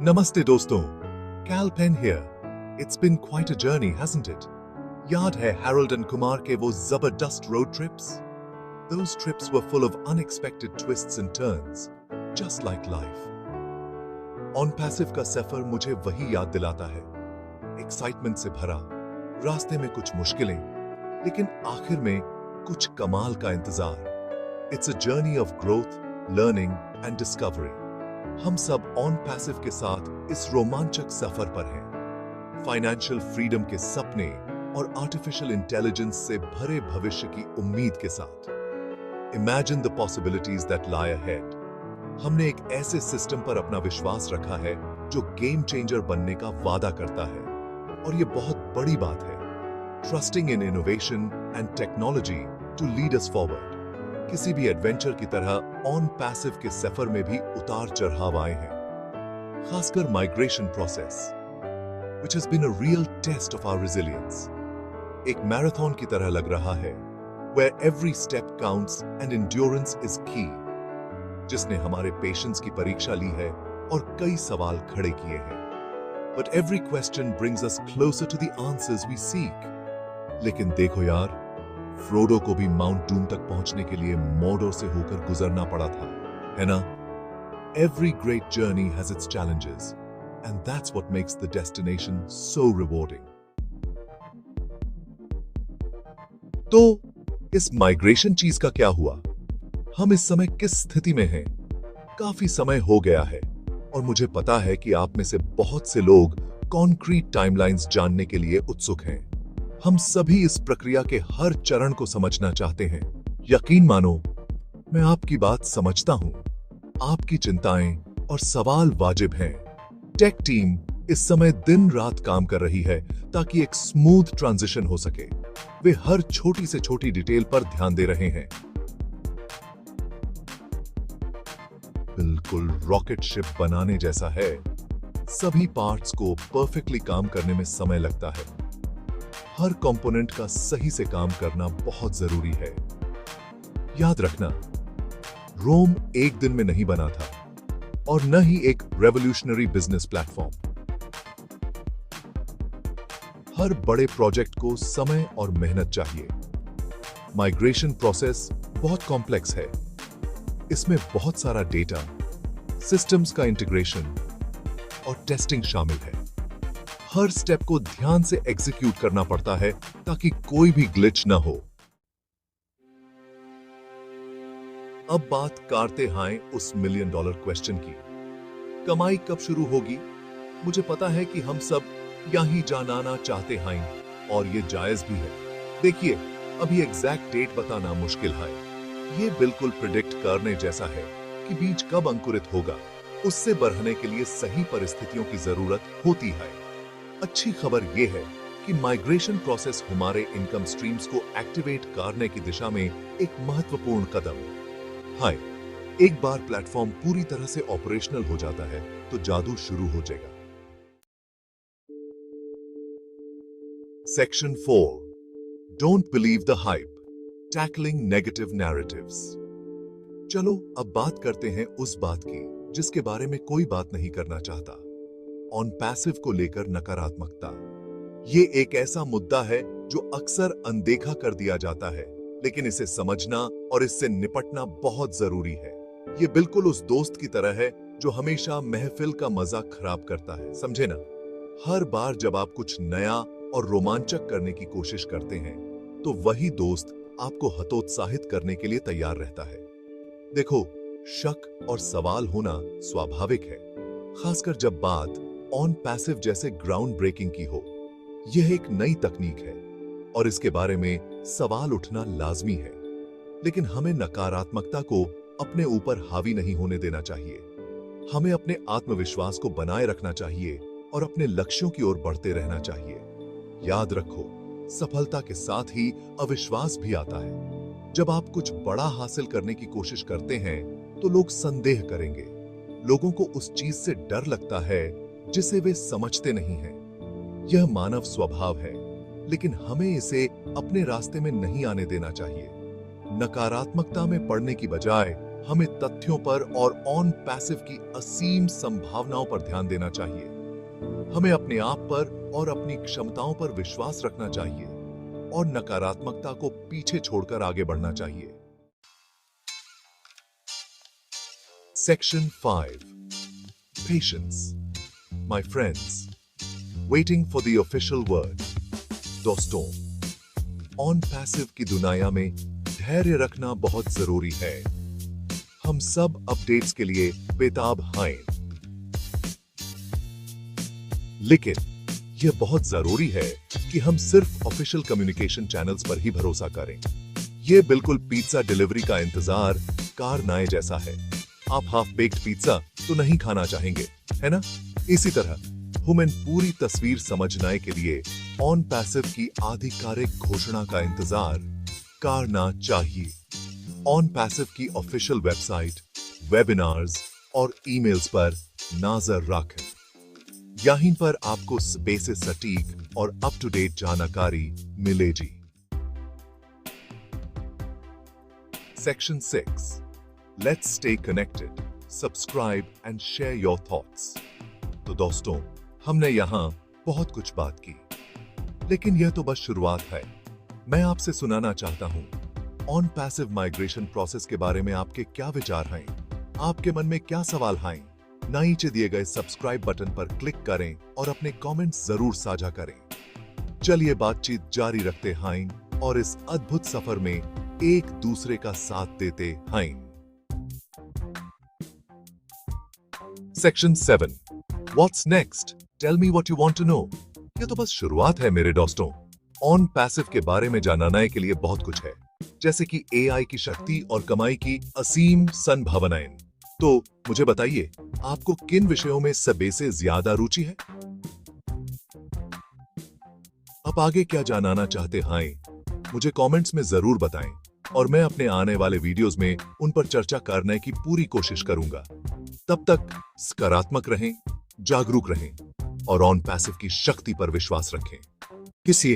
नमस्ते दोस्तों, Cal Penn here. It's been quite a journey, hasn't it? याद है हैरोल्ड एंड कुमार के वो जबरदस्त road trips? Those trips were full of unexpected twists and turns, just like life. On Passive का सफर मुझे वही याद दिलाता है, एक्साइटमेंट से भरा, रास्ते में कुछ मुश्किलें, लेकिन आखिर में कुछ कमाल का इंतजार। It's a journey of growth, learning and discovery. हम सब ऑन पैसिव के साथ इस रोमांचक सफर पर हैं, फाइनेंशियल फ्रीडम के सपने और आर्टिफिशियल इंटेलिजेंस से भरे भविष्य की उम्मीद के साथ। Imagine the possibilities that lie ahead. हमने एक ऐसे सिस्टम पर अपना विश्वास रखा है जो गेम चेंजर बनने का वादा करता है, और यह बहुत बड़ी बात है। Trusting in innovation and technology to lead us forward. किसी भी एडवेंचर की तरह ऑन पैसिव के सफर में भी उतार चढ़ाव आए हैं, खासकर migration process, which has been a real test of our resilience. एक मैराथन की तरह लग रहा है, where every step counts and endurance is key, जिसने हमारे पेशेंस की परीक्षा ली है और कई सवाल खड़े किए हैं। But every question brings us closer to the answers we seek. लेकिन देखो यार, फ्रोडो को भी माउंट डूम तक पहुंचने के लिए मोडो से होकर गुजरना पड़ा था, है ना? Every great journey has its challenges, and that's what makes the destination so rewarding. तो इस माइग्रेशन चीज का क्या हुआ? हम इस समय किस स्थिति में हैं? काफी समय हो गया है, और मुझे पता है कि आप में से बहुत से लोग कॉन्क्रीट टाइमलाइंस जानने के लिए उत्सुक हैं। हम सभी इस प्रक्रिया के हर चरण को समझना चाहते हैं। यकीन मानो, मैं आपकी बात समझता हूं। आपकी चिंताएं और सवाल वाजिब हैं। टेक टीम इस समय दिन रात काम कर रही है ताकि एक स्मूथ ट्रांजिशन हो सके। वे हर छोटी से छोटी डिटेल पर ध्यान दे रहे हैं। बिल्कुल रॉकेट शिप बनाने जैसा है। सभी पार्ट्स को परफेक्टली काम करने में समय लगता है। हर कंपोनेंट का सही से काम करना बहुत जरूरी है। याद रखना, रोम एक दिन में नहीं बना था, और न ही एक रेवोल्यूशनरी बिजनेस प्लेटफॉर्म। हर बड़े प्रोजेक्ट को समय और मेहनत चाहिए। माइग्रेशन प्रोसेस बहुत कॉम्प्लेक्स है। इसमें बहुत सारा डेटा, सिस्टम्स का इंटीग्रेशन और टेस्टिंग शामिल है। हर स्टेप को ध्यान से एग्जीक्यूट करना पड़ता है ताकि कोई भी ग्लिच ना हो। अब बात करते हैं उस $1 मिलियन क्वेश्चन की। कमाई कब शुरू होगी? मुझे पता है कि हम सब यही जानना चाहते हैं, और ये जायज भी है। देखिए, अभी एग्जैक्ट डेट बताना मुश्किल है। ये बिल्कुल प्रिडिक्ट करने जैसा है कि बीज कब अंकुरित होगा। उससे बढ़ने के लिए सही परिस्थितियों की जरूरत होती है। अच्छी खबर यह है कि माइग्रेशन प्रोसेस हमारे इनकम स्ट्रीम्स को एक्टिवेट करने की दिशा में एक महत्वपूर्ण कदम है। एक बार प्लेटफॉर्म पूरी तरह से ऑपरेशनल हो जाता है तो जादू शुरू हो जाएगा। Section 4, don't believe the hype, tackling negative narratives. चलो अब बात करते हैं उस बात की जिसके बारे में कोई बात नहीं करना चाहता, ऑन पैसिव को लेकर नकारात्मकता। ये एक ऐसा मुद्दा है जो अक्सर अनदेखा कर दिया जाता है, लेकिन इसे समझना और इससे निपटना बहुत जरूरी है। ये बिल्कुल उस दोस्त की तरह है जो हमेशा महफिल का मजा खराब करता है, समझे ना? हर बार जब आप कुछ नया और रोमांचक करने की कोशिश करते हैं, तो वही दोस्त आपको हतोत्साहित करने के लिए तैयार रहता है। देखो, शक और सवाल होना स्वाभाविक है, खासकर जब बात ऑन पैसिव जैसे ग्राउंड ब्रेकिंग की हो। यह एक नई तकनीक है और इसके बारे में सवाल उठना लाजमी है, लेकिन हमें नकारात्मकता को अपने ऊपर हावी नहीं होने देना चाहिए। हमें अपने आत्मविश्वास को बनाए रखना चाहिए और अपने लक्ष्यों की ओर बढ़ते रहना चाहिए। याद रखो, सफलता के साथ ही अविश्वास भी आता है। जब आप कुछ बड़ा हासिल करने की कोशिश करते हैं तो लोग संदेह करेंगे। लोगों को उस चीज से डर लगता है जिसे वे समझते नहीं हैं। यह मानव स्वभाव है, लेकिन हमें इसे अपने रास्ते में नहीं आने देना चाहिए। नकारात्मकता में पड़ने की बजाय हमें तथ्यों पर और ऑन पैसिव की असीम संभावनाओं पर ध्यान देना चाहिए। हमें अपने आप पर और अपनी क्षमताओं पर विश्वास रखना चाहिए और नकारात्मकता को पीछे छोड़कर आगे बढ़ना चाहिए। Section 5 Patience. My friends, waiting for the official word. दोस्तों, ऑन पैसिव की दुनिया में धैर्य रखना बहुत जरूरी है। हम सब अपडेट्स के लिए बेताब हैं, लेकिन यह बहुत जरूरी है कि हम सिर्फ ऑफिशियल कम्युनिकेशन चैनल्स पर ही भरोसा करें। यह बिल्कुल पिज्जा डिलीवरी का इंतजार कार नाए जैसा है। आप हाफ बेक्ड पिज्जा तो नहीं खाना चाहेंगे, है ना? इसी तरह हुमेन पूरी तस्वीर समझने के लिए ऑन पैसिव की आधिकारिक घोषणा का इंतजार करना चाहिए। ऑन पैसिव की ऑफिशियल वेबसाइट, वेबिनार्स और ईमेल्स पर नजर रखें। यहीं पर आपको बेसिक सटीक और अप टू डेट जानकारी मिलेगी। Section 6 Let's stay connected. Subscribe and share your thoughts. तो दोस्तों, हमने यहां बहुत कुछ बात की, लेकिन यह तो बस शुरुआत है। मैं आपसे सुनाना चाहता हूं ऑन पैसिव माइग्रेशन प्रोसेस के बारे में आपके क्या विचार हैं? आपके मन में क्या सवाल हैं? नीचे दिए गए सब्सक्राइब बटन पर क्लिक करें और अपने कमेंट्स जरूर साझा करें। चलिए बातचीत जारी रखते हैं और इस अद्भुत सफर में एक दूसरे का साथ देते हैं। Section 7 What's next? Tell me what you want to know. ये तो बस शुरुआत है मेरे दोस्तों। ऑन पैसिव के बारे में जानने के लिए बहुत कुछ है, जैसे कि AI की शक्ति और कमाई की असीम संभावनाएं। तो मुझे बताइए, आपको किन विषयों में सबसे ज्यादा रुचि है? आप आगे क्या जानना चाहते हैं? मुझे कमेंट्स में जरूर बताएं और मैं अपने आने वाले वीडियोस में उन पर चर्चा करने की पूरी कोशिश करूंगा। तब तक सकारात्मक रहें, जागरूक रहें और ऑन पैसिव की शक्ति पर विश्वास रखें। किसी